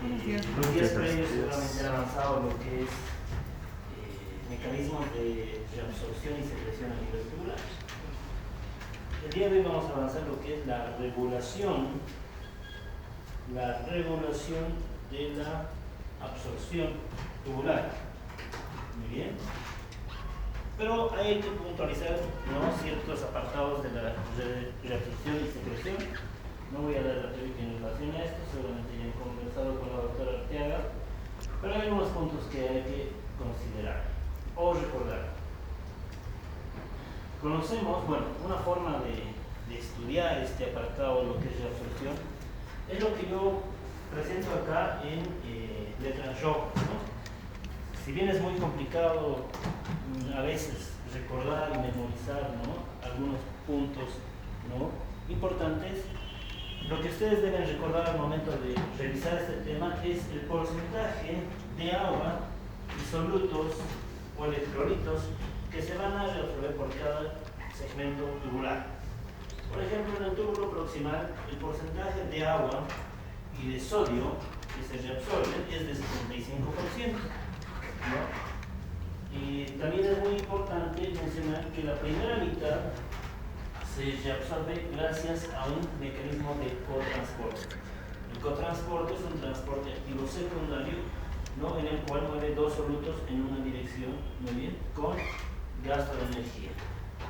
Los días previos seguramente han avanzado lo que es mecanismos de reabsorción y secreción a nivel tubular. El día de hoy vamos a avanzar lo que es la regulación de la absorción tubular. Muy bien. Pero hay que puntualizar, ¿no?, ciertos apartados de la reabsorción y secreción. No voy a dar la teoría en relación a esto, seguramente ya he conversado con la doctora Arteaga, pero hay algunos puntos que hay que considerar o recordar. Conocemos, bueno, una forma de estudiar este apartado, lo que es reabsorción, es lo que yo presento acá en letra en rojo, ¿no? Si bien es muy complicado a veces recordar y memorizar, ¿no?, algunos puntos, ¿no?, importantes, lo que ustedes deben recordar al momento de revisar este tema es el porcentaje de agua y solutos o electrolitos que se van a reabsorber por cada segmento tubular. Por ejemplo, en el túbulo proximal, el porcentaje de agua y de sodio que se reabsorben es de 75%, ¿no? Y también es muy importante mencionar que la primera mitad se reabsorbe gracias a un mecanismo de cotransporte. El cotransporte es un transporte activo secundario, ¿no?, en el cual mueve dos solutos en una dirección, muy bien, con gasto de energía,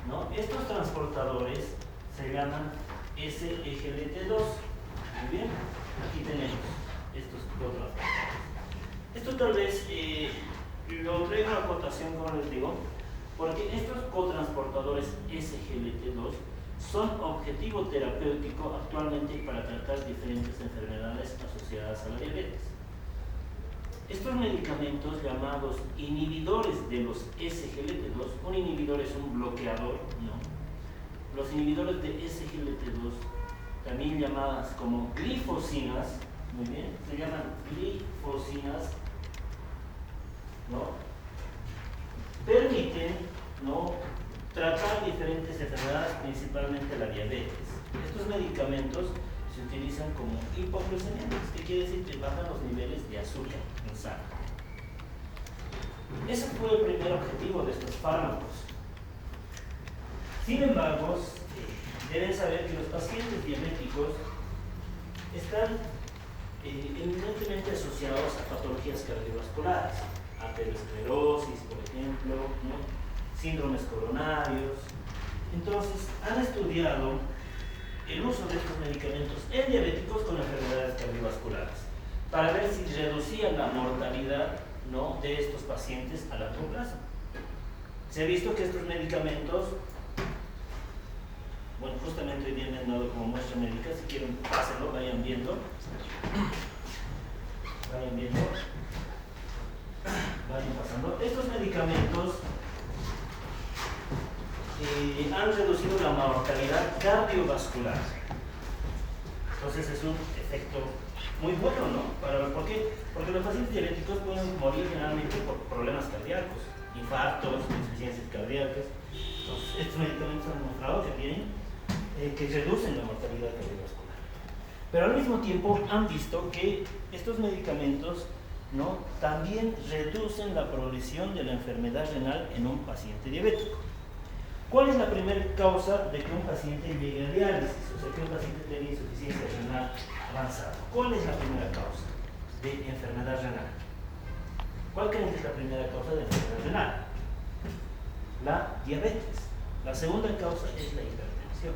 ¿no? Estos transportadores se llaman SGLT2. Muy bien, aquí tenemos estos cotransportadores. Esto tal vez lo traigo a cotación, como les digo, porque estos cotransportadores SGLT2 son objetivo terapéutico actualmente para tratar diferentes enfermedades asociadas a la diabetes. Estos medicamentos llamados inhibidores de los SGLT2, un inhibidor es un bloqueador, ¿no? Los inhibidores de SGLT2, también llamadas como glifosinas, muy bien, se llaman glifosinas, ¿no?, permiten, ¿no?, tratar diferentes enfermedades, principalmente la diabetes. Estos medicamentos se utilizan como hipoglucemiantes, que quiere decir que bajan los niveles de azúcar en sangre. Ese fue el primer objetivo de estos fármacos. Sin embargo, deben saber que los pacientes diabéticos están eminentemente asociados a patologías cardiovasculares, aterosclerosis, por ejemplo, ¿no?, síndromes coronarios. Entonces, han estudiado el uso de estos medicamentos en diabéticos con enfermedades cardiovasculares para ver si reducían la mortalidad, ¿no?, de estos pacientes a largo plazo. Se ha visto que estos medicamentos, bueno, justamente hoy día me han dado como muestra médica, si quieren pásenlo, vayan viendo, vayan pasando. Estos medicamentos han reducido la mortalidad cardiovascular. Entonces es un efecto muy bueno, ¿no? ¿Por qué? Porque los pacientes diabéticos pueden morir generalmente por problemas cardíacos, infartos, insuficiencias cardíacas. Entonces estos medicamentos han demostrado que reducen la mortalidad cardiovascular. Pero al mismo tiempo han visto que estos medicamentos, ¿no?, también reducen la progresión de la enfermedad renal en un paciente diabético. ¿Cuál es la primera causa de que un paciente llegue a diálisis? O sea, que un paciente tenga insuficiencia renal avanzada. ¿Cuál es la primera causa de enfermedad renal? ¿Cuál creen que es la primera causa de enfermedad renal? La diabetes. La segunda causa es la hipertensión.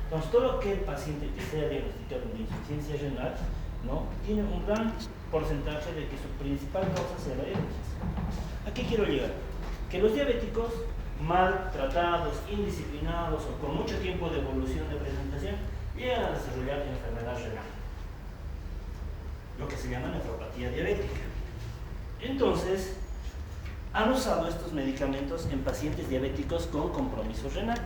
Entonces, todo aquel paciente que sea diagnosticado de insuficiencia renal, ¿no?, tiene un gran porcentaje de que su principal causa sea la diabetes. ¿A qué quiero llegar? Que los diabéticos mal tratados, indisciplinados o con mucho tiempo de evolución de presentación llegan a desarrollar enfermedad renal, lo que se llama nefropatía diabética. Entonces, han usado estos medicamentos en pacientes diabéticos con compromiso renal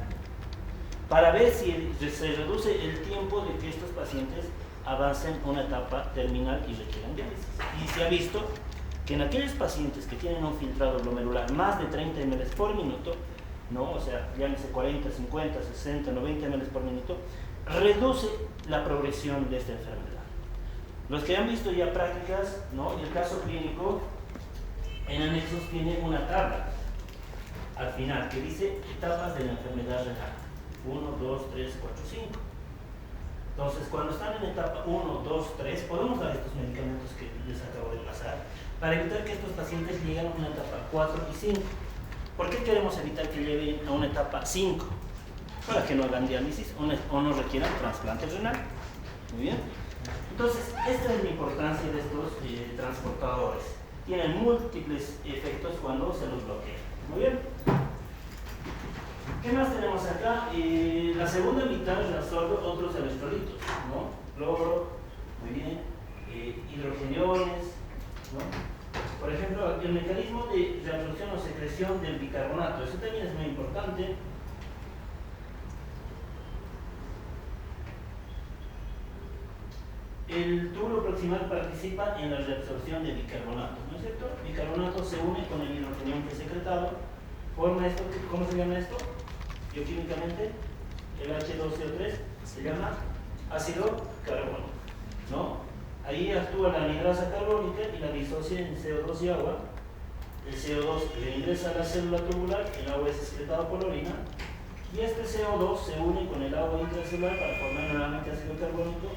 para ver si se reduce el tiempo de que estos pacientes avancen una etapa terminal y requieran diálisis. Y se ha visto que en aquellos pacientes que tienen un filtrado glomerular más de 30 ml por minuto, ¿no?, o sea, llámese 40, 50, 60, 90 ml por minuto, reduce la progresión de esta enfermedad. Los que han visto ya prácticas, ¿no? Y el caso clínico, en anexos tiene una tabla al final que dice etapas de la enfermedad renal. 1, 2, 3, 4, 5. Entonces, cuando están en etapa 1, 2, 3, podemos dar estos medicamentos que les acabo de pasar para evitar que estos pacientes lleguen a una etapa 4 y 5. ¿Por qué queremos evitar que lleguen a una etapa 5? Para que no hagan diálisis o no requieran trasplante renal. Muy bien. Entonces, esta es la importancia de estos transportadores. Tienen múltiples efectos cuando se los bloquea. Muy bien. ¿Qué más tenemos acá? La segunda mitad reabsorbe otros electrolitos, ¿no? Cloro, muy bien, hidrogeniones, ¿no? Por ejemplo, el mecanismo de reabsorción o secreción del bicarbonato, eso también es muy importante. El túbulo proximal participa en la reabsorción de bicarbonato, ¿no es cierto? El bicarbonato se une con el hidrogenión que es secretado, forma esto, ¿cómo se llama esto? Bioquímicamente, el H2CO3 se llama ácido carbónico, ¿no? Ahí actúa la anhidrasa carbónica y la disocia en CO2 y agua. El CO2 le ingresa a la célula tubular, el agua es excretado por la orina, y este CO2 se une con el agua intracelular para formar nuevamente ácido carbónico.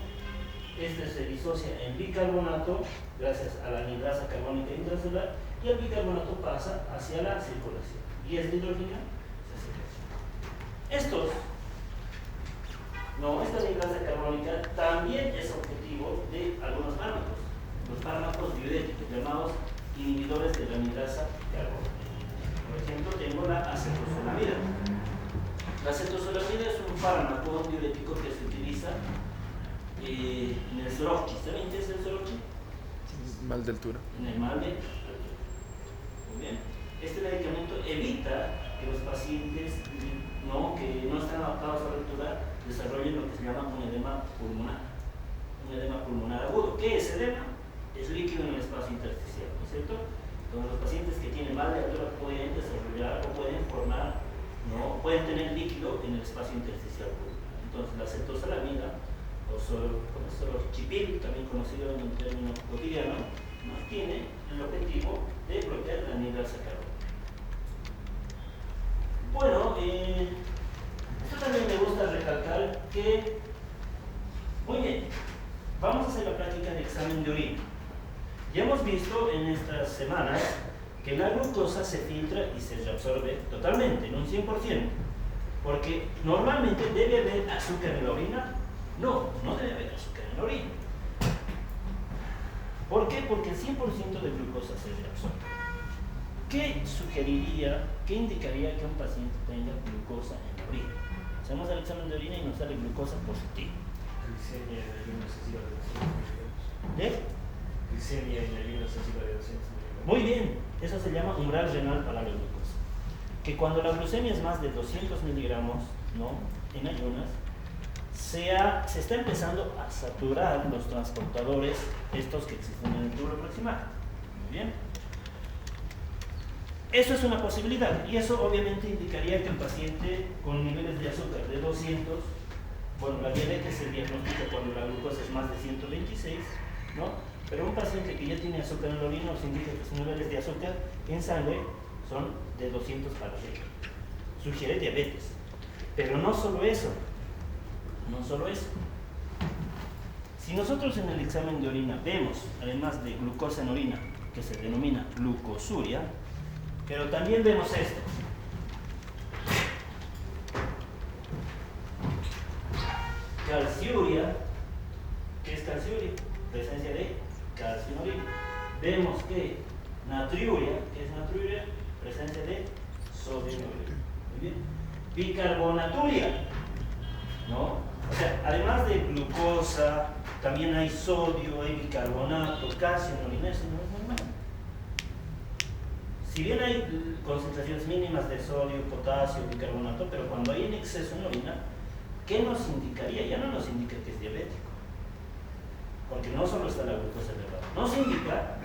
Este se disocia en bicarbonato gracias a la anhidrasa carbónica intracelular y el bicarbonato pasa hacia la circulación. Y este hidrógeno se secreta. Esta anhidrasa carbónica también es objetivo de algunos fármacos, los fármacos diuréticos llamados inhibidores de la anhidrasa carbónica. Por ejemplo, tengo la acetozolamida. La acetozolamida es un fármaco diurético que se utiliza en el soroche. ¿Saben qué es el soroche? Mal de altura. En el mal de altura. Muy bien. Este medicamento evita que los pacientes que no están adaptados a la altura desarrollen lo que se llama un edema pulmonar agudo. ¿Qué es edema? Es líquido en el espacio intersticial, ¿no es cierto? Entonces los pacientes que tienen mal de altura pueden desarrollar o pueden formar, pueden tener líquido en el espacio intersticial pulmonar. Entonces la acetozolamida o sorochipil, también conocido en un término cotidiano, tiene el objetivo de bloquear la anhidrasa carbónica. Bueno, esto también me gusta recalcar que, muy bien, vamos a hacer la práctica de examen de orina. Ya hemos visto en estas semanas que la glucosa se filtra y se reabsorbe totalmente, en un 100%, porque normalmente debe haber azúcar en la orina. No debe haber azúcar en la orina. ¿Por qué? Porque el 100% de glucosa se reabsorbe. ¿Qué indicaría que un paciente tenga glucosa en la orina? Hacemos el examen de orina y nos sale glucosa positiva. Glicemia en ayuno excesiva de 200 miligramos. ¿De? Glicemia en ayuno excesiva de 200 miligramos. Muy bien, eso se llama umbral renal para la glucosa. Que cuando la glucemia es más de 200 miligramos, en ayunas, se está empezando a saturar los transportadores, estos que existen en el túbulo proximal. Muy bien. Eso es una posibilidad, y eso obviamente indicaría que el paciente con niveles de azúcar de 200, la diabetes se diagnostica cuando la glucosa es más de 126, pero un paciente que ya tiene azúcar en la orina nos indica que sus niveles de azúcar en sangre son de 200 para arriba. Sugiere diabetes. Pero no solo eso. Si nosotros en el examen de orina vemos, además de glucosa en orina, que se denomina glucosuria, pero también vemos esto. Calciuria. ¿Qué es calciuria? Presencia de calcio en orina. Vemos que natriuria. ¿Qué es natriuria? Presencia de sodio en orina. Muy bien. Bicarbonaturia. O sea, además de glucosa, también hay sodio, hay bicarbonato, calcio en orina. Eso no es normal. Si bien hay concentraciones mínimas de sodio, potasio, bicarbonato, pero cuando hay en exceso en orina, ¿qué nos indicaría? Ya no nos indica que es diabético, porque no solo está la glucosa elevada, nos indica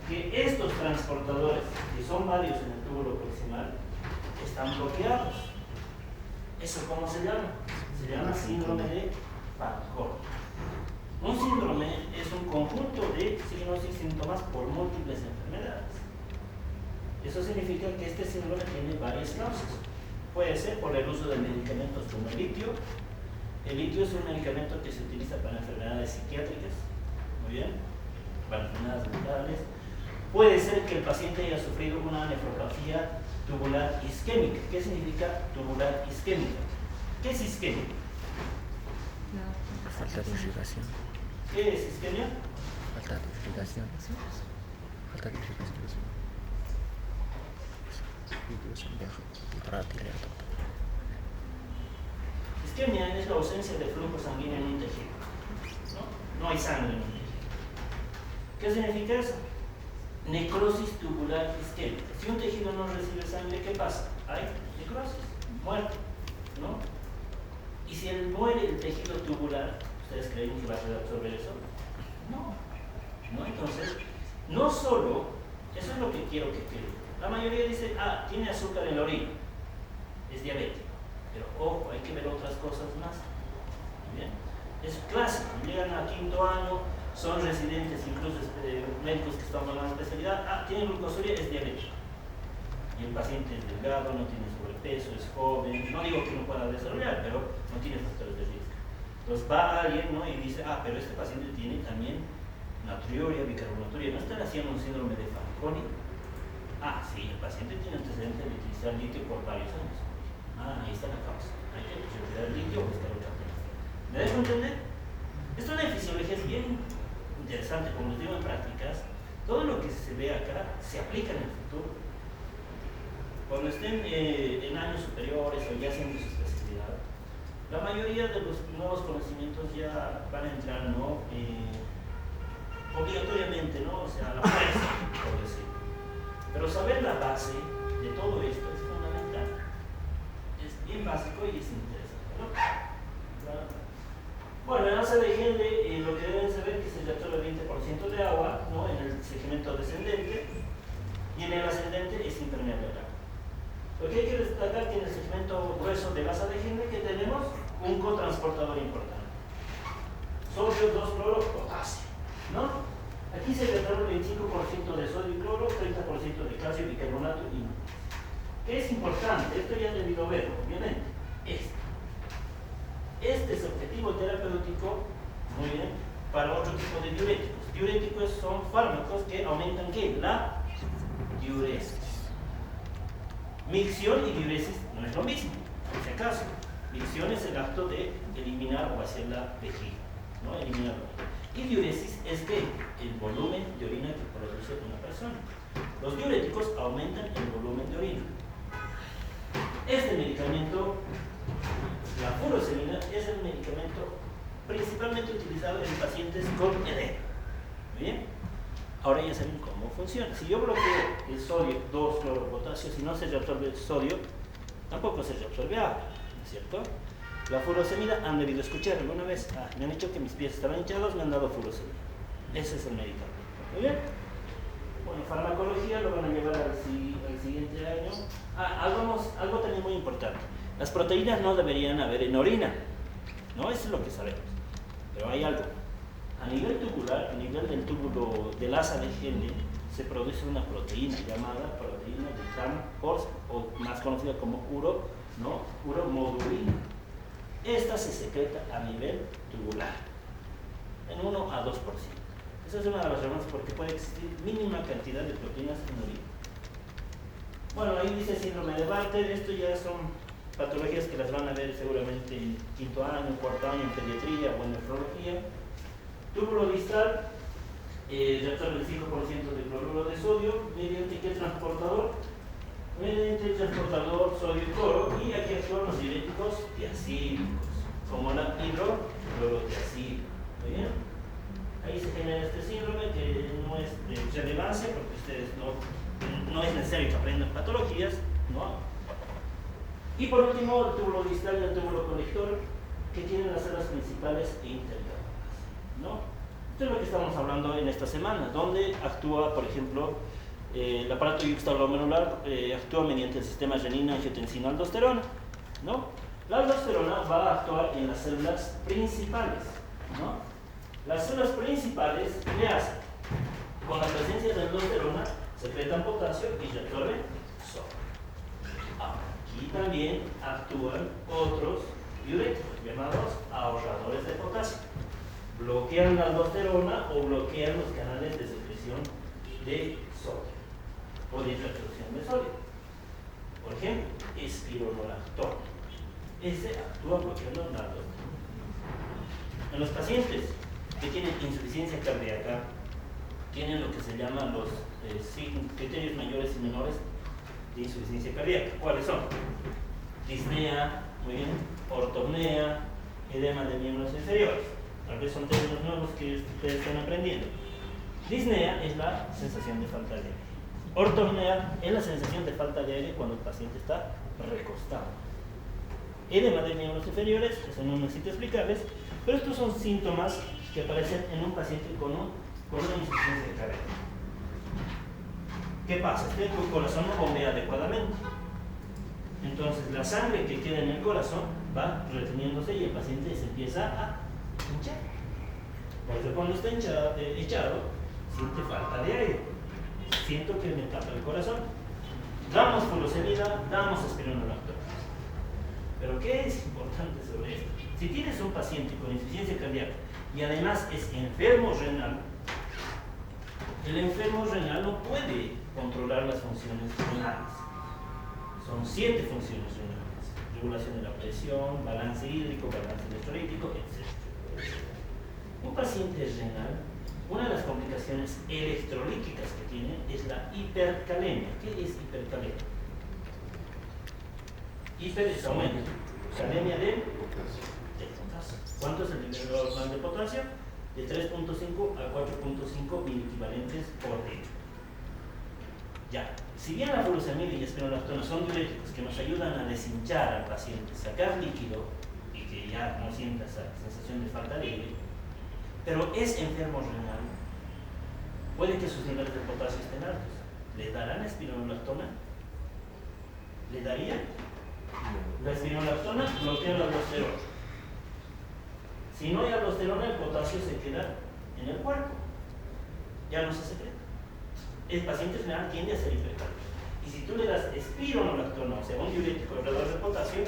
que estos transportadores, que son varios en el túbulo proximal, están bloqueados. ¿Eso cómo se llama? Se llama síndrome de Fanconi. Un síndrome es un conjunto de signos y síntomas por múltiples enfermedades. Eso significa que este síndrome tiene varias causas. Puede ser por el uso de medicamentos como el litio. El litio es un medicamento que se utiliza para enfermedades psiquiátricas, muy bien, para enfermedades mentales. Puede ser que el paciente haya sufrido una nefropatía tubular isquémica. ¿Qué significa tubular isquémica? ¿Qué es isquemia? Falta de irrigación. ¿Qué es isquemia? Falta de irrigación. Falta de irrigación. Irrigación baja. Isquemia es la ausencia de flujo sanguíneo en un tejido. No hay sangre en un tejido. ¿Qué significa eso? Necrosis tubular isquémica. Si un tejido no recibe sangre, ¿qué pasa? Hay necrosis, muerte, ¿no? Y si muere el tejido tubular, ¿ustedes creen que va a poder absorber eso? No. Entonces, no solo, eso es lo que quiero que quede. La mayoría dice, tiene azúcar en la orina, es diabético. Pero ojo, hay que ver otras cosas más. ¿Bien? Es clásico, llegan a quinto año, son residentes, incluso médicos que están tomando especialidad, tiene glucosuria, es diabético. Y el paciente es delgado, no tiene sobrepeso, es joven, no digo que no pueda desarrollar, pero no tiene factores de riesgo. Entonces va alguien, ¿no? Y dice, pero este paciente tiene también natriuria, bicarbonaturia, ¿no están haciendo un síndrome de Fanconi? Sí, el paciente tiene antecedentes de utilizar litio por varios años. Ahí está la causa. Hay que retirar el litio o buscar otra alternativa. ¿Me dejo entender? Esto de fisiología es bien interesante, como les digo en prácticas, todo lo que se ve acá se aplica en el futuro. Cuando estén en años superiores o ya haciendo su especialidad, la mayoría de los nuevos conocimientos ya van a entrar, ¿no? Obligatoriamente, ¿no? O sea, a la fuerza, por decirlo. Pero saber la base de todo esto es fundamental. Es bien básico y es interesante, ¿no? Bueno, en asa de Henle, lo que deben saber es que se le absorbe el 20% de agua, ¿no? En el segmento descendente, y en el ascendente es impermeable al agua. Lo que hay que destacar que en el segmento grueso de asa de Henle que tenemos un cotransportador importante. Sodio 2-cloro potasio, ¿no? Aquí se le absorbe el 25% de sodio y cloro, 30% de calcio, bicarbonato y magnesio. ¿Qué es importante? Esto ya han debido verlo, obviamente. Este es objetivo terapéutico, muy bien, para otro tipo de diuréticos. Diuréticos son fármacos que aumentan ¿qué? La diuresis. Micción y diuresis no es lo mismo, por si acaso. Micción es el acto de eliminar o vaciar la vejiga, ¿no? Eliminarlo. Y diuresis es ¿qué? El volumen de orina que produce una persona. Los diuréticos aumentan el volumen de orina. Este medicamento, la furosemida, es el medicamento principalmente utilizado en pacientes con edema. ¿Muy bien? Ahora ya saben cómo funciona. Si yo bloqueo el sodio 2-cloropotasio, si no se reabsorbe el sodio, tampoco se reabsorbe agua, ¿no es cierto? La furosemida, han debido escuchar alguna vez, me han dicho que mis pies estaban hinchados, me han dado furosemida. Ese es el medicamento. ¿Muy bien? Bueno, farmacología lo van a llevar al siguiente año. Algo también muy importante. Las proteínas no deberían haber en orina, ¿no? Eso es lo que sabemos. Pero hay algo. A nivel tubular, a nivel del túbulo del asa de Henle, se produce una proteína llamada proteína de Tram-Horst, o más conocida como uromodulina. Esta se secreta a nivel tubular, en 1 a 2%. Esa es una de las razones porque puede existir mínima cantidad de proteínas en orina. Bueno, ahí dice síndrome de Bartter. Esto ya son patologías que las van a ver seguramente en quinto año, cuarto año en pediatría o en nefrología. Túbulo distal, reabsorbe el 5% de cloruro de sodio. ¿Mediante qué transportador? Mediante el transportador sodio y cloro. Y aquí actúan los diuréticos tiacídicos, como la hidroclorotiacida. ¿Muy bien? Ahí se genera este síndrome que no es de relevancia porque ustedes no es necesario que aprendan patologías, ¿no? Y por último, el túbulo distal y el túbulo colector, que tienen las células principales e intercaladas, ¿no? Esto es lo que estamos hablando en esta semana, donde actúa, por ejemplo, el aparato yuxtaglomerular actúa mediante el sistema renina, angiotensina, aldosterona, ¿no? La aldosterona va a actuar en las células principales, ¿no? Las células principales, ¿qué hacen? Con la presencia de aldosterona secretan potasio y reabsorben sodio. Aquí también actúan otros diuréticos llamados ahorradores de potasio. Bloquean la aldosterona o bloquean los canales de secreción de sodio o de reabsorción de sodio. Por ejemplo, espironolactona. Ese actúa bloqueando la aldosterona. En los pacientes que tienen insuficiencia cardíaca, tienen lo que se llaman los criterios mayores y menores de insuficiencia cardíaca. ¿Cuáles son? Disnea, muy bien, ortopnea, edema de miembros inferiores. Tal vez son términos nuevos que ustedes están aprendiendo. Disnea es la sensación de falta de aire. Ortopnea es la sensación de falta de aire cuando el paciente está recostado. Edema de miembros inferiores, eso no necesito explicarles, pero estos son síntomas que aparecen en un paciente con una insuficiencia cardíaca. ¿Qué pasa? Este corazón no bombea adecuadamente. Entonces la sangre que queda en el corazón va reteniéndose y el paciente se empieza a hinchar. Porque cuando está echado, siente falta de aire. Siento que me tapa el corazón. Damos furosemida, damos espironolactona. Pero ¿qué es importante sobre esto? Si tienes un paciente con insuficiencia cardíaca y además es enfermo renal, el enfermo renal no puede controlar las funciones renales. Son 7 funciones renales: regulación de la presión, balance hídrico, balance electrolítico, etc. Un paciente renal, una de las complicaciones electrolíticas que tiene es la hipercalemia. ¿Qué es hipercalemia? Hiper es aumento, calemia de potasio. ¿Cuánto es el nivel normal de potasio? De 3.5 a 4.5 miliequivalentes por litro. Ya, si bien la furosemida y espironolactona son diuréticos que nos ayudan a deshinchar al paciente, sacar líquido y que ya no sienta esa sensación de falta de aire, pero es enfermo renal, puede que sus niveles de potasio estén altos. ¿Le darán espironolactona? ¿Le daría? La espironolactona bloquea la aldosterona. Si no hay aldosterona, el potasio se queda en el cuerpo, ya no se secreta. El paciente renal tiende a ser hipercalórico. Y si tú le das espironolactona, o sea, un diurético alrededor de potasio,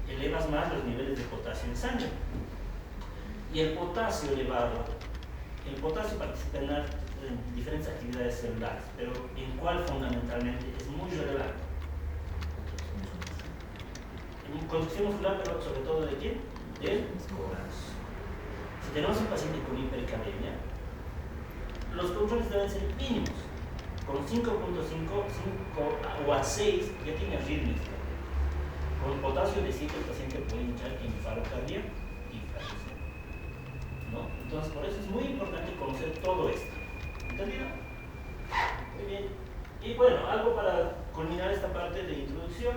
elevas más los niveles de potasio en sangre. Y el potasio elevado, el potasio participa en diferentes actividades celulares, pero en cuál fundamentalmente es muy relevante. En conducción muscular, pero sobre todo ¿de quién? Del corazón. Si tenemos un paciente con hipercalemia, los controles deben ser mínimos. Con 5.5, 5 o a 6 ya tiene arritmias. Con potasio de 7 el paciente puede hinchar infarto cardíaco y fallecer. ¿No? Entonces, por eso es muy importante conocer todo esto. ¿Entendido? Muy bien. Y bueno, algo para culminar esta parte de introducción.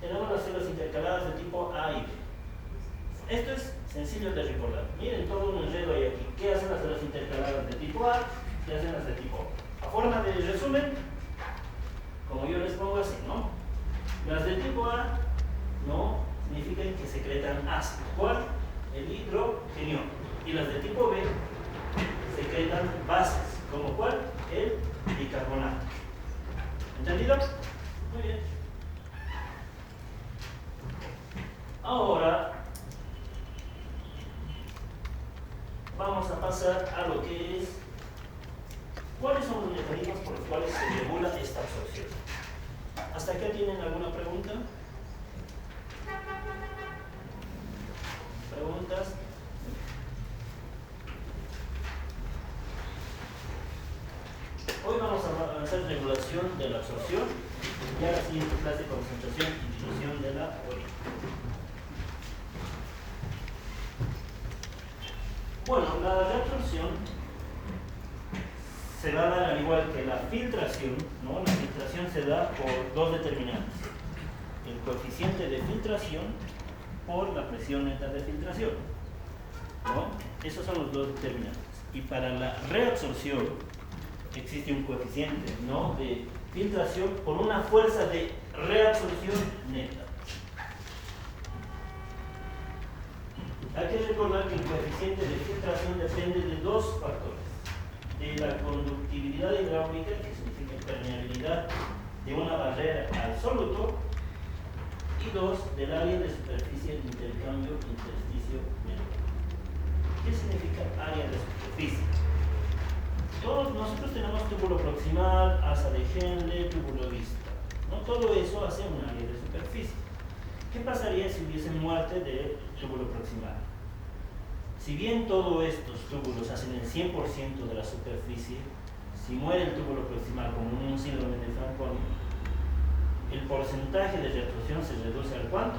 Tenemos las células intercaladas de tipo A y B. Esto es sencillo de recordar. Miren todo un enredo ahí aquí. ¿Qué hacen las células intercaladas de tipo A? ¿Qué hacen las de tipo B? A forma de resumen, como yo les pongo así, ¿no? Las de tipo A no significan que secretan ácido. ¿Cuál? El hidrogenión. Y las de tipo B secretan bases. ¿Como cuál? El bicarbonato. ¿Entendido? Muy bien. Ahora vamos a pasar a lo que es ¿cuáles son los mecanismos por los cuales se regula esta absorción? ¿Hasta acá tienen alguna pregunta? ¿Preguntas? Hoy vamos a hacer regulación de la absorción y a la siguiente clase concentración y dilución de la orina. Bueno, la reabsorción se va a dar al igual que la filtración, ¿no? La filtración se da por dos determinantes: el coeficiente de filtración por la presión neta de filtración, ¿no? Esos son los dos determinantes. Y para la reabsorción existe un coeficiente, ¿no?, de filtración por una fuerza de reabsorción neta. Hay que recordar que el coeficiente coeficiente de filtración depende de dos factores: de la conductividad hidráulica, que significa permeabilidad de una barrera al soluto, y dos, del área de superficie de intercambio intersticio-membrana. ¿Qué significa área de superficie? Todos nosotros tenemos túbulo proximal, asa de Henle, túbulo vista, ¿no? Todo eso hace un área de superficie. ¿Qué pasaría si hubiese muerte del túbulo proximal? Si bien todos estos túbulos hacen el 100% de la superficie, si muere el túbulo proximal como un síndrome de Fanconi, el porcentaje de reabsorción se reduce ¿al cuánto?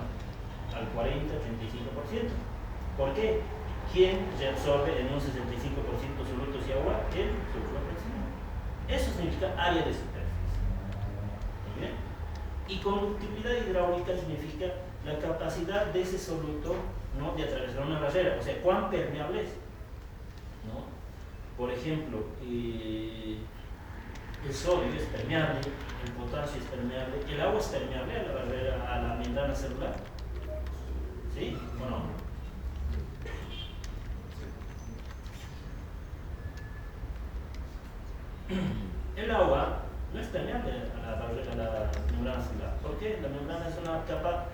Al 40-35%. ¿Por qué? ¿Quién reabsorbe en un 65% solutos y agua? El túbulo proximal. Eso significa área de superficie. ¿Muy bien? Y conductividad hidráulica significa la capacidad de ese soluto, ¿no?, de atravesar una barrera, o sea, cuán permeable es, ¿no? Por ejemplo, el sodio es permeable, el potasio es permeable, el agua es permeable a la barrera, a la membrana celular, ¿sí o no? El agua no es permeable a la membrana celular. ¿Por qué? La membrana es una capa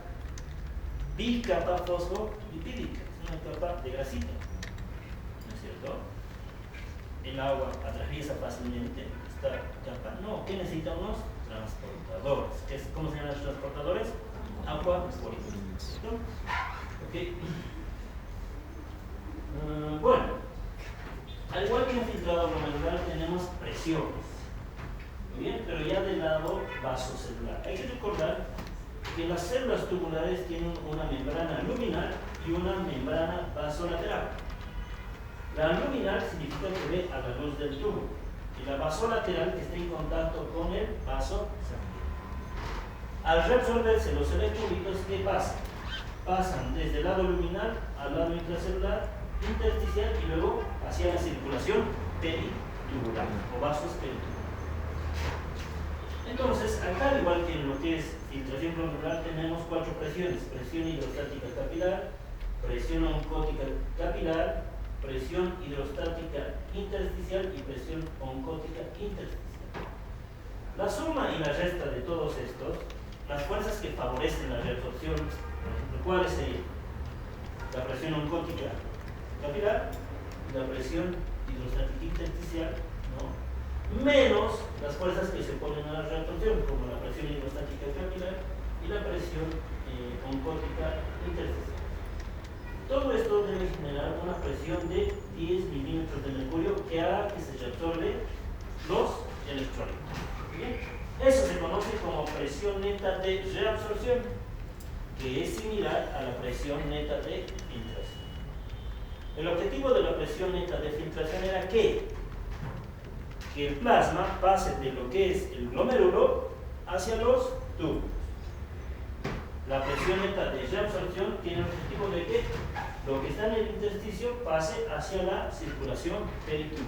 bicapa fosfolipídica, es una capa de grasita, ¿no es cierto? El agua atraviesa fácilmente esta capa. No, ¿qué necesita? Unos transportadores. ¿Cómo se llaman los transportadores? Agua fosfórica. ¿Ok? Bueno, al igual que en filtrado glomerular tenemos presiones. Muy bien, pero ya del lado vasocelular. Hay que recordar que las células tubulares tienen una membrana luminal y una membrana vasolateral. La luminal significa que ve a la luz del tubo, y la vasolateral que está en contacto con el vaso sanguíneo. Al reabsorberse los electrolitos, ¿qué pasa? Pasan desde el lado luminal al lado intracelular, intersticial y luego hacia la circulación peritubular o vasos peritubulares. Entonces, acá, al igual que en lo que es filtración glomerular, tenemos cuatro presiones: presión hidrostática capilar, presión oncótica capilar, presión hidrostática intersticial y presión oncótica intersticial. La suma y la resta de todos estos, las fuerzas que favorecen la reabsorción, por ejemplo, ¿cuáles serían? La presión oncótica capilar, la presión hidrostática intersticial, ¿no?, menos las fuerzas que se oponen a la reabsorción, como la presión hidrostática capilar y la presión oncótica intersticial. Todo esto debe generar una presión de 10 milímetros de mercurio que haga que se reabsorbe los electrolitos. ¿Bien? Eso se conoce como presión neta de reabsorción, que es similar a la presión neta de filtración. El objetivo de la presión neta de filtración era que el plasma pase de lo que es el glomérulo hacia los tubos. La presión neta de reabsorción tiene el objetivo de que lo que está en el intersticio pase hacia la circulación peritubular.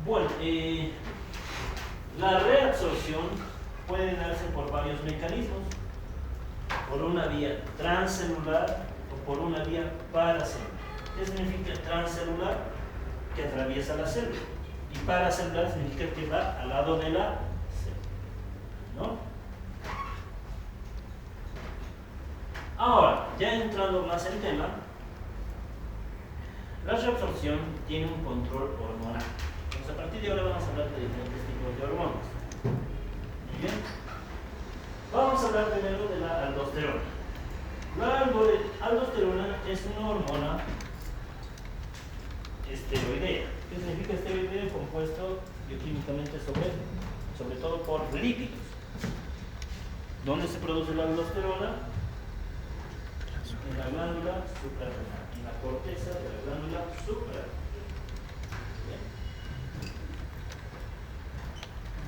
Bueno, la reabsorción puede darse por varios mecanismos: por una vía transcelular o por una vía paracelular. ¿Qué significa transcelular? Que atraviesa la célula. Y paracelular significa que va al lado de la célula, ¿no? Ahora, ya entrando más en tema, la reabsorción tiene un control hormonal. Entonces, a partir de ahora vamos a hablar de diferentes tipos de hormonas. Muy bien. Vamos a hablar primero de la aldosterona. La aldosterona es una hormona esteroidea. ¿Qué significa esteroidea? Compuesto bioquímicamente sobre todo por lípidos. ¿Dónde se produce la aldosterona? En la glándula suprarrenal, en la corteza de la glándula suprarrenal.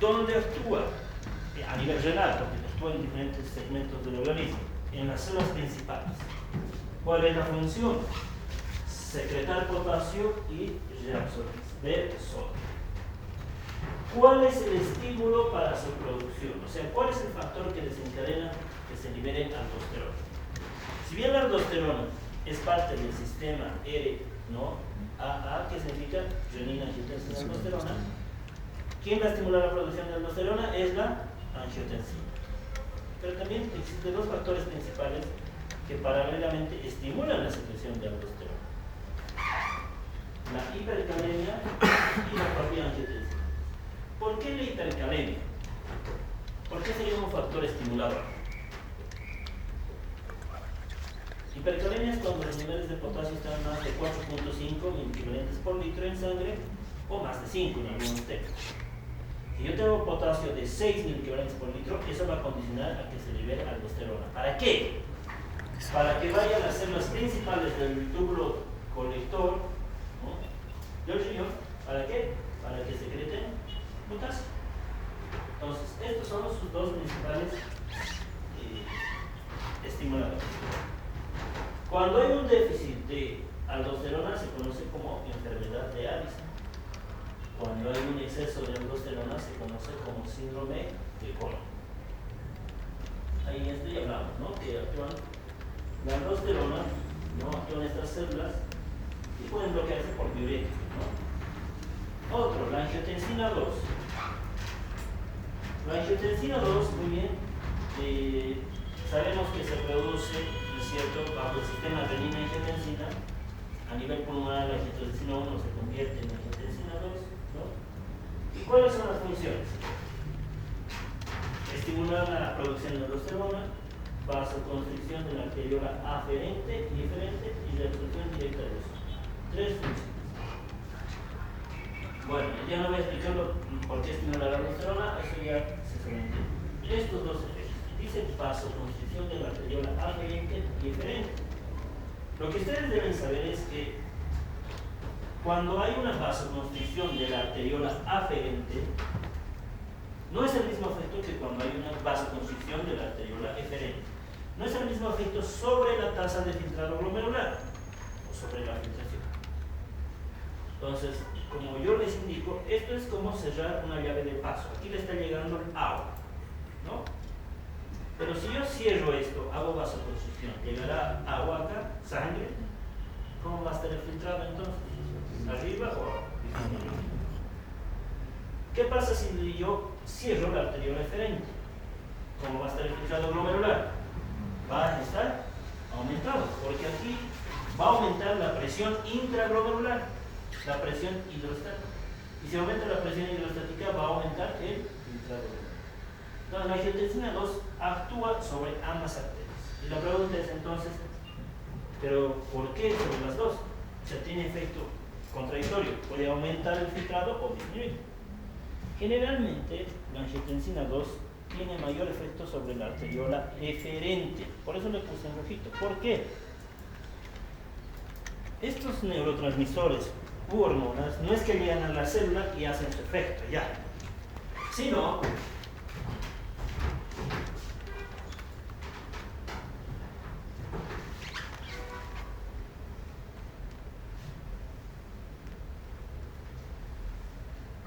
¿Dónde actúa? A nivel renal, porque actúa en diferentes segmentos del organismo. En las células principales. ¿Cuál es la función? Secretar potasio y reabsorber sodio. ¿Cuál es el estímulo para su producción? O sea, ¿cuál es el factor que desencadena que se libere aldosterona? Si bien la aldosterona es parte del sistema R, ¿no? AA, que significa renina, angiotensina, aldosterona, ¿quién va a estimular la producción de aldosterona? Es la angiotensina. Pero también existen dos factores principales que paralelamente estimulan la secreción de aldosterona: la hipercalemia y la propia angiotensina. ¿Por qué la hipercalemia? ¿Por qué sería un factor estimulador? Hipercalemia es cuando los niveles de potasio están más de 4.5 miliequivalentes por litro en sangre o más de 5 en algunos textos. Si yo tengo potasio de 6 miliequivalentes por litro, eso va a condicionar a que se libere aldosterona. ¿Para qué? Para que vayan las células principales del túbulo colector, ¿no?, del riñón. ¿Para qué? Para que secreten potasio. Entonces, estos son sus dos principales estimuladores. Cuando hay un déficit de aldosterona se conoce como enfermedad de Addison. Cuando hay un exceso de aldosterona se conoce como síndrome de Colon. Ahí ya hablamos, ¿no?, que actúan la aldosterona, ¿no?, actúan estas células y pueden bloquearse por diuréticos, ¿no? Otro, la angiotensina 2. La angiotensina 2, muy bien, sabemos que se produce, ¿no es cierto?, bajo el sistema renina-angiotensina. A nivel pulmonar, la angiotensina 1 se convierte en angiotensina 2, ¿no? ¿Y cuáles son las funciones? Estimular la producción de aldosterona, vasoconstricción de la arteriola aferente y eferente y la absorción directa de los. Tres funciones. Bueno, ya no voy a explicarlo por qué estimula la aldosterona, eso ya se entiende. Estos dos efectos. Dice vasoconstricción de la arteriola aferente y eferente. Lo que ustedes deben saber es que cuando hay una vasoconstricción de la arteriola aferente, no es el mismo efecto que cuando hay una vasoconstricción de la arteriola eferente. No es el mismo efecto sobre la tasa de filtrado glomerular o sobre la filtración. Entonces, como yo les indico, esto es como cerrar una llave de paso. Aquí le está llegando el agua, ¿no? Pero si yo cierro esto, hago vasoconstricción, llegará agua acá, sangre. ¿Cómo va a estar el filtrado entonces? ¿Arriba o abajo? ¿Qué pasa si yo cierro la arteriola eferente? ¿Cómo va a estar el filtrado glomerular? Va a estar aumentado, porque aquí va a aumentar la presión intraglomerular, la presión hidrostática. Y si aumenta la presión hidrostática, va a aumentar el filtrado glomerular. Entonces, la angiotensina 2 actúa sobre ambas arterias. Y la pregunta es entonces, ¿pero por qué sobre las dos? O sea, tiene efecto contradictorio. Puede aumentar el filtrado o disminuir. Generalmente, la angiotensina 2 tiene mayor efecto sobre la arteriola eferente. Por eso le puse en rojito. ¿Por qué? Estos neurotransmisores u hormonas no es que llegan a la célula y hacen su efecto, ya. Sino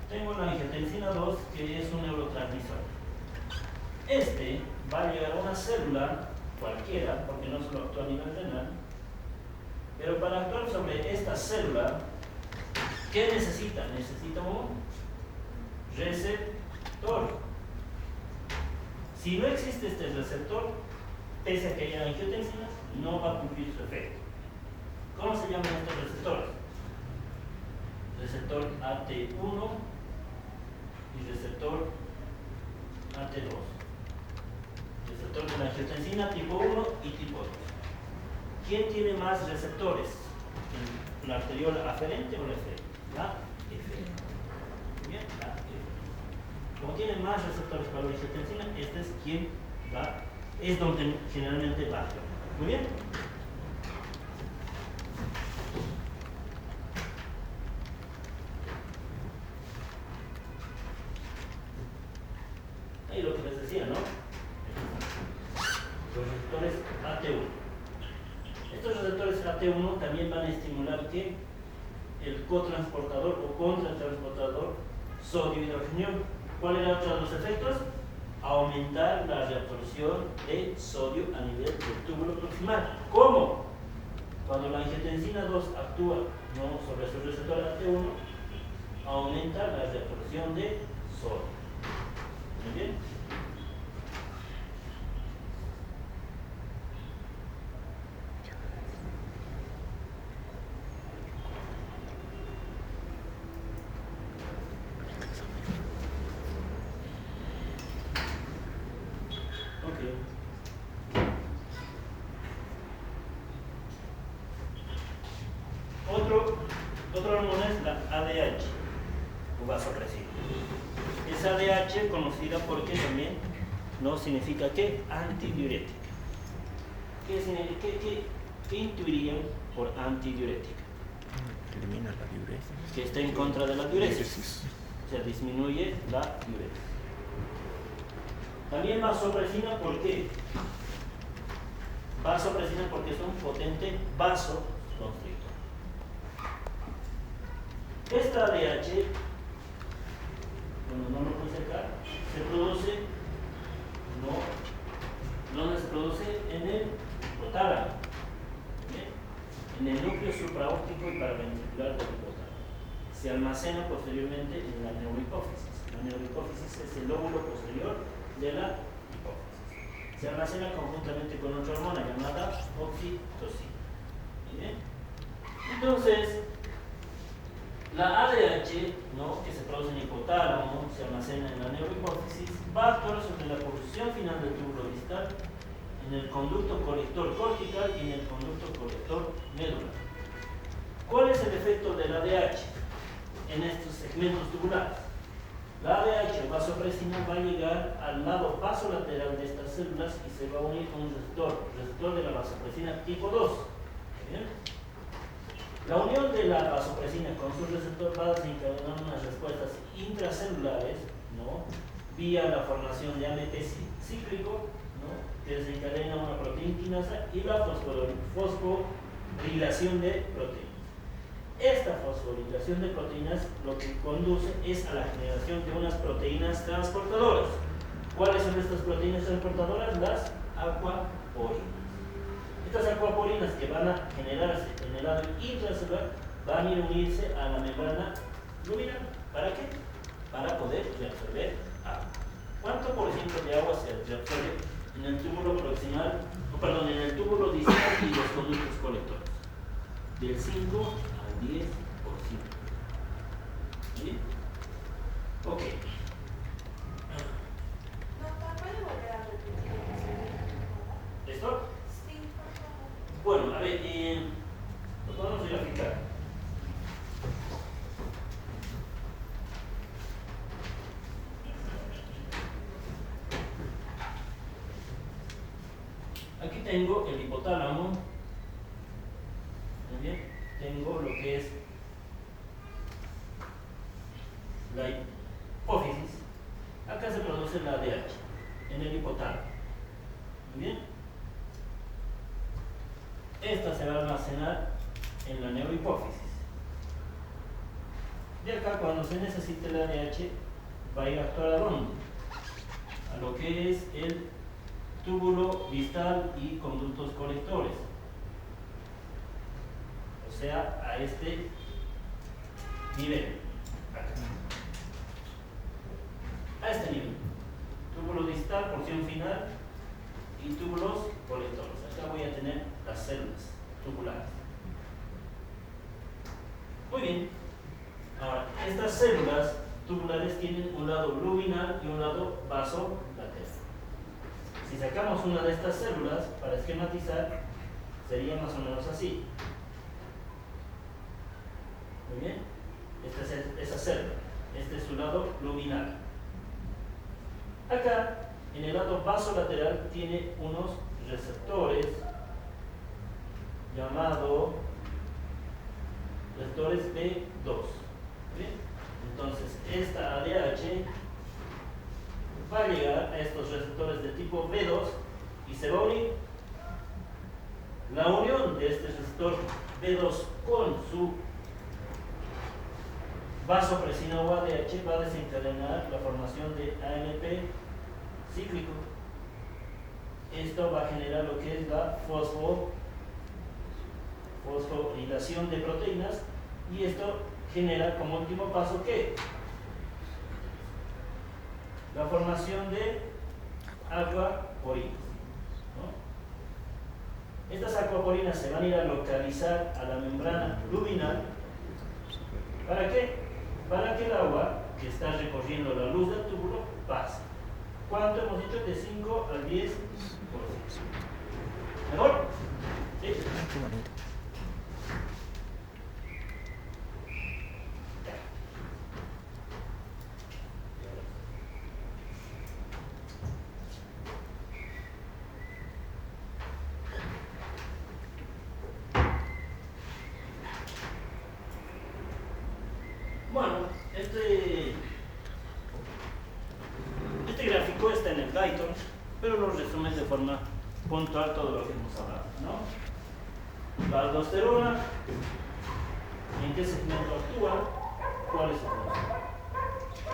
tengo la angiotensina 2, que es un neurotransmisor. Este va a llegar a una célula cualquiera, porque no solo actúa a nivel renal, pero para actuar sobre esta célula, ¿qué necesita? Necesita un receptor. Si no existe este receptor, pese a que haya angiotensina, no va a cumplir su efecto. ¿Cómo se llaman estos receptores? Receptor AT1 y receptor AT2. Receptor de la angiotensina tipo 1 y tipo 2. ¿Quién tiene más receptores? ¿La arteriola aferente o la eferente? La eferente. Bien, la eferente. Como tiene más receptores para la angiotensina, este es quien va, es donde generalmente va. Muy bien. Ahí lo que les decía, ¿no? Los receptores AT1. Estos receptores AT1 también van a estimular que el cotransportador o contratransportador sodio y hidrogenio. ¿Cuál era otro de los efectos? Aumentar la reabsorción de sodio a nivel del túbulo proximal. ¿Cómo? Cuando la angiotensina 2 actúa no sobre su receptor AT1, aumenta la reabsorción de sodio. ¿Muy bien? Otra hormona es la ADH, o vasopresina. Esa ADH conocida porque también no significa que antidiurética. ¿Qué intuirían por antidiurética? Elimina la diuresis. Que está en contra de la diuresis. O sea, disminuye la diuresis. También vasopresina, ¿por qué? Vasopresina porque es un potente vasoconstrictor. Esta ADH, bueno, no lo puse acá, se produce, ¿dónde se produce? En el hipotálamo, en el núcleo supraóptico y paraventricular del hipotálamo. Se almacena posteriormente en la neurohipófisis. La neurohipófisis es el lóbulo posterior de la hipófisis. Se almacena conjuntamente con otra hormona llamada oxitocina. ¿Bien? Entonces, la ADH, que se produce en el hipotálamo, se almacena en la neurohipófisis, va a actuar sobre la porción final del túbulo distal, en el conducto colector cortical y en el conducto colector medular. ¿Cuál es el efecto de la ADH en estos segmentos tubulares? La ADH o vasopresina va a llegar al lado vasolateral de estas células y se va a unir con un receptor de la vasopresina tipo 2. ¿Bien? La unión de la vasopresina con su receptor va a desencadenar unas respuestas intracelulares, vía la formación de AMP cíclico, que desencadena una proteína quinasa y la fosforilación de proteínas. Esta fosforilación de proteínas lo que conduce es a la generación de unas proteínas transportadoras. ¿Cuáles son estas proteínas transportadoras? Las aquaporinas. Estas aquaporinas que van a generarse en el lado intracelular van a ir a unirse a la membrana luminal. ¿Para qué? Para poder reabsorber agua. ¿Cuánto por ciento de agua se reabsorbe en el túbulo proximal, en el túbulo distal y los conductos colectores? Del 5 al 10%. ¿Bien? Ok. ¿Puede volver a repetir? ¿Esto? Sí, por favor. Bueno, a ver, lo podemos ir a aplicar. Aquí tengo el hipotálamo. Muy bien. Tengo lo que es la hipófisis. Acá se produce la ADH en el hipotálamo. Muy bien. Esta se va a almacenar en la neurohipófisis. De acá, cuando se necesite la ADH, va a ir a actuar a dónde? A lo que es el túbulo distal y conductos colectores. O sea, a este nivel. A este nivel. Túbulo distal, porción final, y túbulos colectores. Acá voy a tener las células tubulares. Muy bien. Ahora, estas células tubulares tienen un lado luminal y un lado vasolateral. Si sacamos una de estas células, para esquematizar, sería más o menos así. Muy bien. Esta es esa célula. Este es su lado luminal. Acá, en el lado vasolateral, tiene unos receptores llamados receptores B2. ¿Bien? Entonces, esta ADH va a llegar a estos receptores de tipo B2 y se va a unir. La unión de este receptor B2 con su vasopresina o ADH va a desencadenar la formación de AMP cíclico. Esto va a generar lo que es la fosforilación de proteínas, y esto genera como último paso ¿qué? La formación de acuaporinas, ¿no? Estas acuaporinas se van a ir a localizar a la membrana luminal. ¿Para qué? Para que el agua que está recorriendo la luz del túbulo pase. ¿Cuánto hemos dicho? De 5 al 10%. ¿Mejor? ¿Sí? Qué bonito. Bueno, este gráfico está en el Guyton, pero lo resume de forma puntual todo lo que hemos hablado, ¿no? La aldosterona, ¿en qué segmento actúa? ¿Cuál es su función?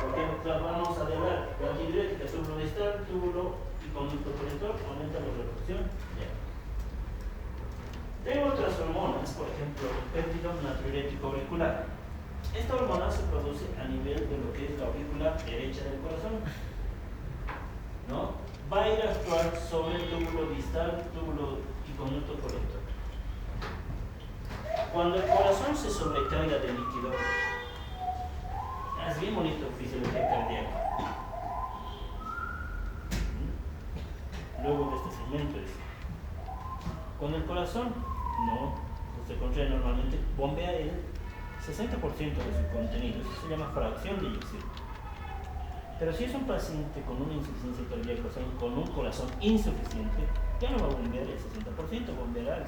Porque vamos a hablar de antidiurética, túbulo distal, túbulo y conducto colector, aumenta la reproducción. Tengo otras hormonas, por ejemplo, el péptido natriurético auricular. Esta hormona se produce a nivel de lo que es la aurícula derecha del corazón, ¿no? Va a ir a actuar sobre el túbulo distal, túbulo y conducto colector. Cuando el corazón se sobrecarga de líquido, es bien bonito fisiología cardíaca. Luego de este segmento es, cuando el corazón no se contrae normalmente, bombea el 60% de su contenido. Eso se llama fracción de eyección. Pero si es un paciente con una insuficiencia cardíaca, o sea, con un corazón insuficiente, ya no va a bombear el 60%, bombeará el 50-40%.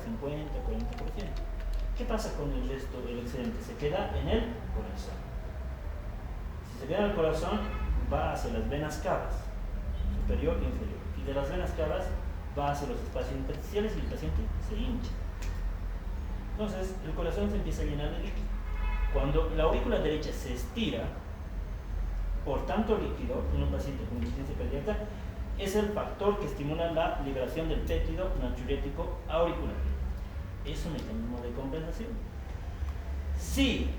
¿Qué pasa con el resto del excedente? Se queda en el corazón. Si se queda en el corazón, va hacia las venas cavas, superior e inferior. Y de las venas cavas va hacia los espacios intersticiales y el paciente se hincha. Entonces, el corazón se empieza a llenar de líquido. Cuando la aurícula derecha se estira por tanto líquido en un paciente con insuficiencia cardíaca, es el factor que estimula la liberación del péptido natriurético auricular. Es un mecanismo de compensación. Si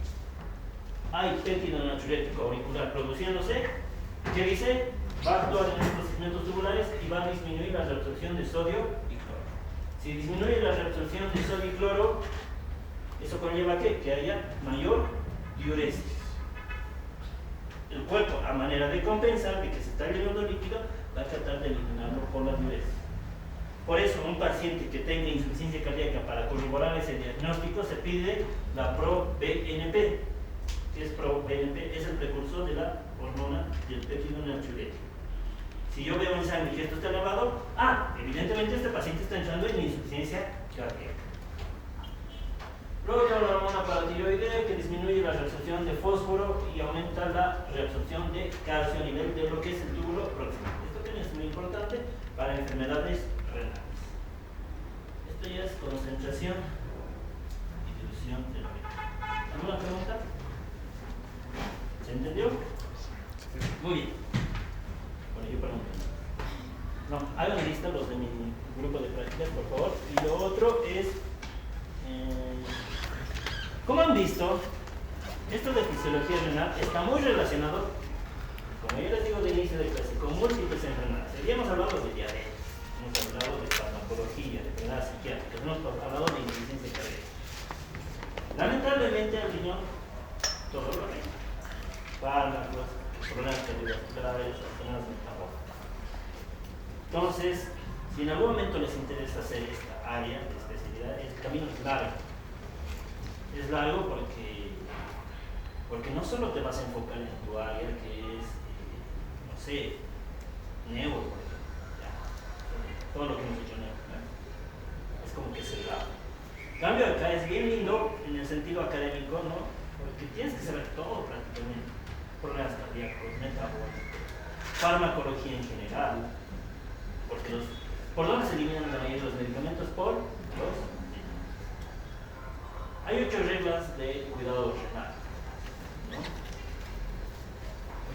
hay péptido natriurético auricular produciéndose, ¿qué dice? Va a actuar en estos segmentos tubulares y va a disminuir la reabsorción de sodio y cloro. Si disminuye la reabsorción de sodio y cloro, ¿eso conlleva qué? Que haya mayor diuresis. El cuerpo, a manera de compensar de que se está llenando líquido, va a tratar de eliminarlo por la diuresis. Por eso, un paciente que tenga insuficiencia cardíaca, para corroborar ese diagnóstico, se pide la ProBNP. ¿Qué es ProBNP? Es el precursor de la hormona del péptido natriurético. Si yo veo en sangre que esto está elevado, evidentemente este paciente está entrando en insuficiencia cardíaca. Luego tengo la hormona paratiroidea, que disminuye la reabsorción de fósforo y aumenta la reabsorción de calcio a nivel de lo que es el túbulo próximo. Esto también es muy importante para enfermedades renales. Esto ya es concentración y dilución de la orina. ¿Alguna pregunta? ¿Se entendió? Muy bien. Bueno, yo pregunto. No, hagan lista los de mi grupo de prácticas, por favor. Y lo otro es... como han visto, esto de fisiología renal está muy relacionado, como yo les digo de inicio de clase, con múltiples enfermedades. Ya hemos hablado de diabetes, hemos hablado de farmacología, de enfermedades psiquiátricas, hemos hablado de insuficiencia cardíaca. Lamentablemente al riñón todo lo reina. Fármacos, problemas cardiovasculares, problemas del trabajo. Entonces, si en algún momento les interesa hacer esta área de especialidad, el camino es largo. Es largo porque no solo te vas a enfocar en tu área, que es, no sé, neuro, por ejemplo, todo lo que hemos dicho neuro, ¿no? Es como que cerrado. En cambio acá es bien lindo en el sentido académico, ¿no? Porque tienes que saber todo prácticamente. Problemas cardíacos, metabólicos, farmacología en general, porque ¿por dónde se eliminan la mayoría de los medicamentos? Por los... Hay 8 reglas de cuidado renal, ¿no?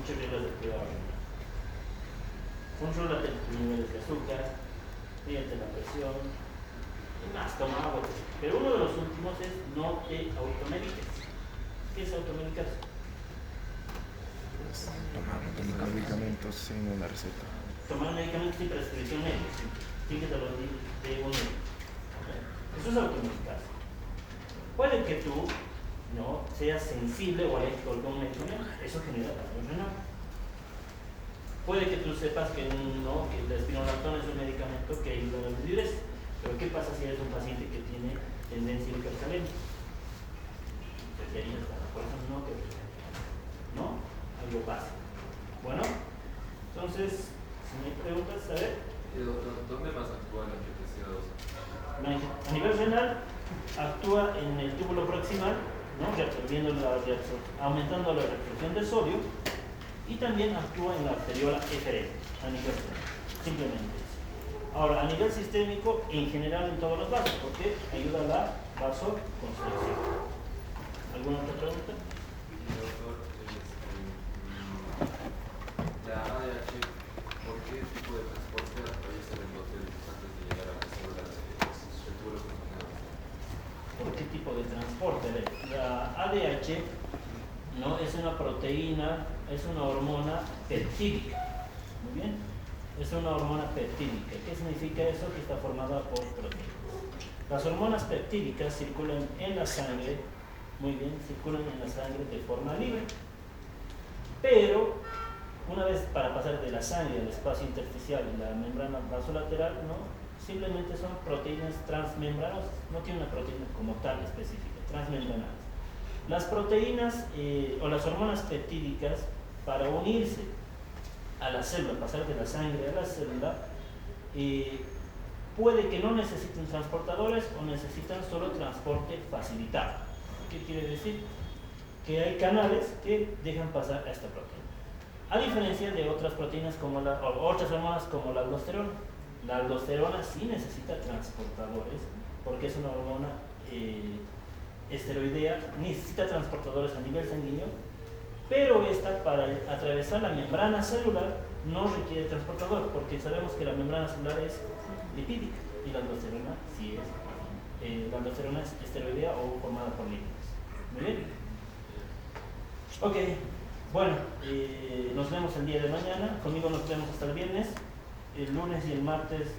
8 reglas de prueba renal. Contrólate tus niveles de azúcar, fíjate la presión, y más, toma agua. Pero uno de los últimos es no te automediques. ¿Qué es automedicarse? Tomar medicamentos sin una receta. Tomar medicamentos sin prescripción médica, sin que te lo diga de un médico. Eso es automedicarse. Puede que tú no seas sensible o alérgico a algún medicamento, eso genera daño renal. Puede que tú sepas que no, que la espironolactona es un medicamento que ayuda a la deshidratación, pero ¿qué pasa si eres un paciente que tiene tendencia hipercalémica? Entonces ahí está, por eso no te ¿no? Algo básico. Bueno, entonces, si me preguntas, a ver. ¿Dónde más actúa la angiotensina 2? A nivel renal, actúa en el túbulo proximal, ¿no? Aumentando la reabsorción de sodio, y también actúa en la arteriola eferente, a nivel renal, simplemente eso. Ahora, a nivel sistémico, en general en todos los vasos, porque ayuda a la vasoconstricción. ¿Alguna otra pregunta? Doctor, la ADH, ¿por qué tipo de transporte atraviesa el endotelio antes de llegar a las células del túbulo proximal? ¿Por qué tipo de transporte? La ADH no es una proteína, es una hormona peptídica. Muy bien, es una hormona peptídica. ¿Qué significa eso? Que está formada por proteínas. Las hormonas peptídicas circulan en la sangre, muy bien, circulan en la sangre de forma libre. Pero una vez para pasar de la sangre al espacio intersticial y la membrana vasolateral, no, simplemente son proteínas transmembranosas, no tiene una proteína como tal específica, transmembranadas. Las proteínas o las hormonas peptídicas, para unirse a la célula, pasar de la sangre a la célula, puede que no necesiten transportadores o necesitan solo transporte facilitado. ¿Qué quiere decir? Que hay canales que dejan pasar a esta proteína. A diferencia de otras proteínas como otras hormonas como la aldosterona. La aldosterona sí necesita transportadores porque es una hormona esteroidea, necesita transportadores a nivel sanguíneo, pero esta para atravesar la membrana celular no requiere transportador porque sabemos que la membrana celular es lipídica y la aldosterona sí es. La aldosterona es esteroidea o formada por lípidos. Muy bien. Ok, bueno, nos vemos el día de mañana. Conmigo nos vemos hasta el viernes. El lunes y el martes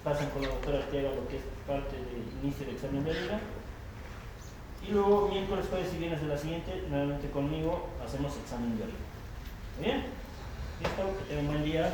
pasan con la doctora Arteaga lo que es parte del inicio del examen de orina. Y luego miércoles, jueves y viernes de la siguiente, nuevamente conmigo, hacemos examen de orina. ¿Bien? ¿Listo? Que tengan un buen día.